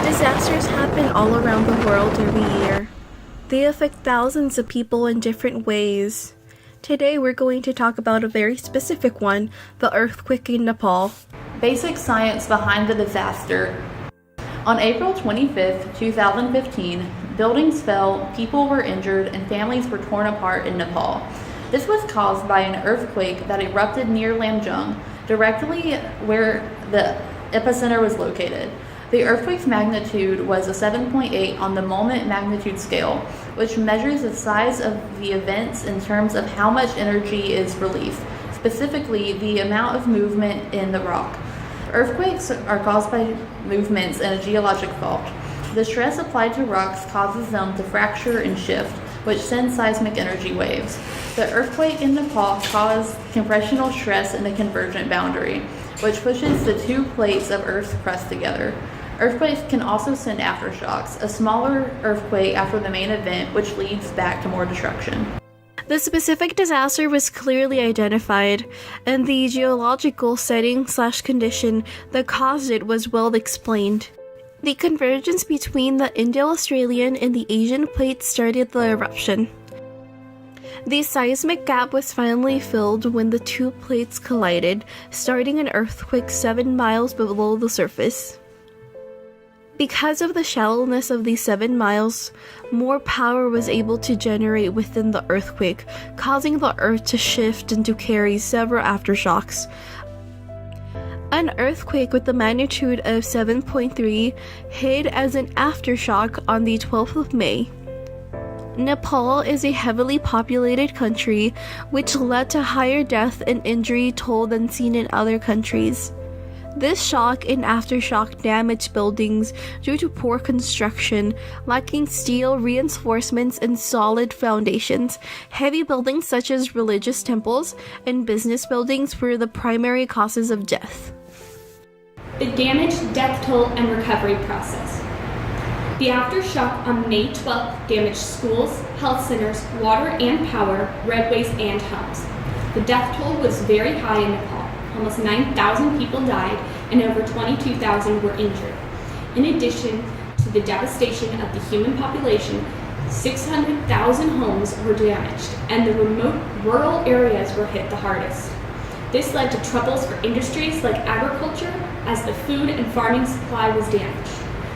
Disasters happen all around the world every year. They affect thousands of people in different ways. Today we're going to talk about a very specific one, the earthquake in Nepal. Basic science behind the disaster. On April 25, 2015, buildings fell, people were injured, and families were torn apart in Nepal. This was caused by an earthquake that erupted near Lamjung, directly where the epicenter was located. The earthquake's magnitude was a 7.8 on the moment magnitude scale, which measures the size of the events in terms of how much energy is released, specifically the amount of movement in the rock. Earthquakes are caused by movements in a geologic fault. The stress applied to rocks causes them to fracture and shift, which sends seismic energy waves. The earthquake in Nepal caused compressional stress in the convergent boundary, which pushes the two plates of Earth's crust together. Earthquakes can also send aftershocks, a smaller earthquake after the main event, which leads back to more destruction. The specific disaster was clearly identified, and the geological setting/condition that caused it was well explained. The convergence between the Indo-Australian and the Asian plates started the eruption. The seismic gap was finally filled when the two plates collided, starting an earthquake 7 miles below the surface. Because of the shallowness of these 7 miles, more power was able to generate within the earthquake, causing the earth to shift and to carry several aftershocks. An earthquake with the magnitude of 7.3 hit as an aftershock on the 12th of May. Nepal is a heavily populated country, which led to higher death and injury toll than seen in other countries. This shock and aftershock damaged buildings due to poor construction, lacking steel reinforcements and solid foundations. Heavy buildings such as religious temples and business buildings were the primary causes of death. The damage, death toll, and recovery process. The aftershock on May 12th damaged schools, health centers, water and power, roadways, and homes. The death toll was very high in Nepal. Almost 9,000 people died and over 22,000 were injured. In addition to the devastation of the human population, 600,000 homes were damaged and the remote rural areas were hit the hardest. This led to troubles for industries like agriculture as the food and farming supply was damaged.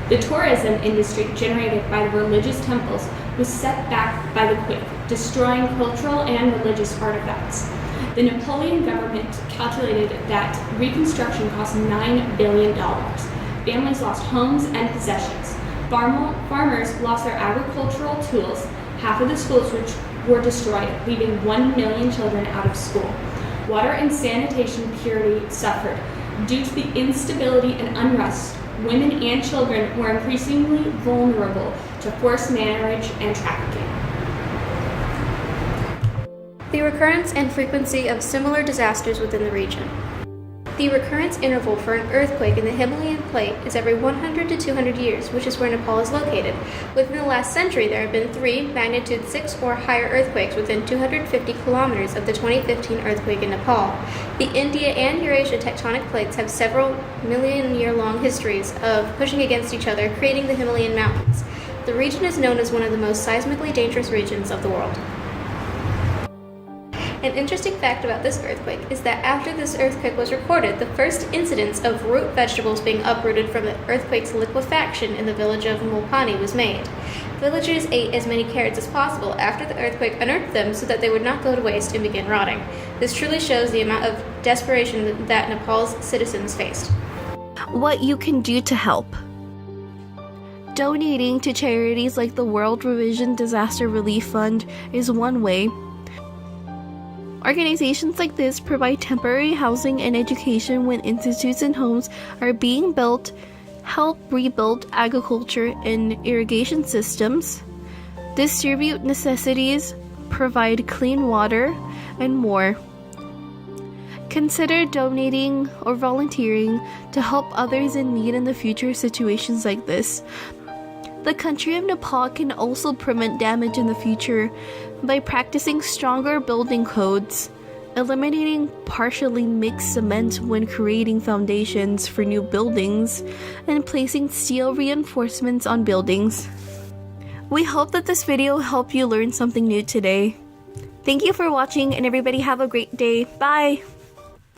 The tourism industry generated by the religious temples was set back by the quake, destroying cultural and religious artifacts. The Nepalian government calculated that reconstruction cost $9 billion. Families lost homes and possessions. Farmers lost their agricultural tools. Half of the schools which were destroyed, leaving 1 million children out of school. Water and sanitation purity suffered. Due to the instability and unrest, women and children were increasingly vulnerable to forced marriage and trafficking. The recurrence and frequency of similar disasters within the region. The recurrence interval for an earthquake in the Himalayan plate is every 100 to 200 years, which is where Nepal is located. Within the last century, there have been 3 magnitude 6 or higher earthquakes within 250 kilometers of the 2015 earthquake in Nepal. The India and Eurasia tectonic plates have several million-year-long histories of pushing against each other, creating the Himalayan mountains. The region is known as one of the most seismically dangerous regions of the world. An interesting fact about this earthquake is that after this earthquake was recorded, the first incidence of root vegetables being uprooted from the earthquake's liquefaction in the village of Mulpani was made. Villagers ate as many carrots as possible after the earthquake unearthed them so that they would not go to waste and begin rotting. This truly shows the amount of desperation that Nepal's citizens faced. What you can do to help. Donating to charities like the World Revision Disaster Relief Fund is one way. Organizations like this provide temporary housing and education when institutes and homes are being built, help rebuild agriculture and irrigation systems, distribute necessities, provide clean water, and more. Consider donating or volunteering to help others in need in the future situations like this. The country of Nepal can also prevent damage in the future by practicing stronger building codes, eliminating partially mixed cement when creating foundations for new buildings, and placing steel reinforcements on buildings. We hope that this video helped you learn something new today. Thank you for watching, and everybody have a great day. Bye!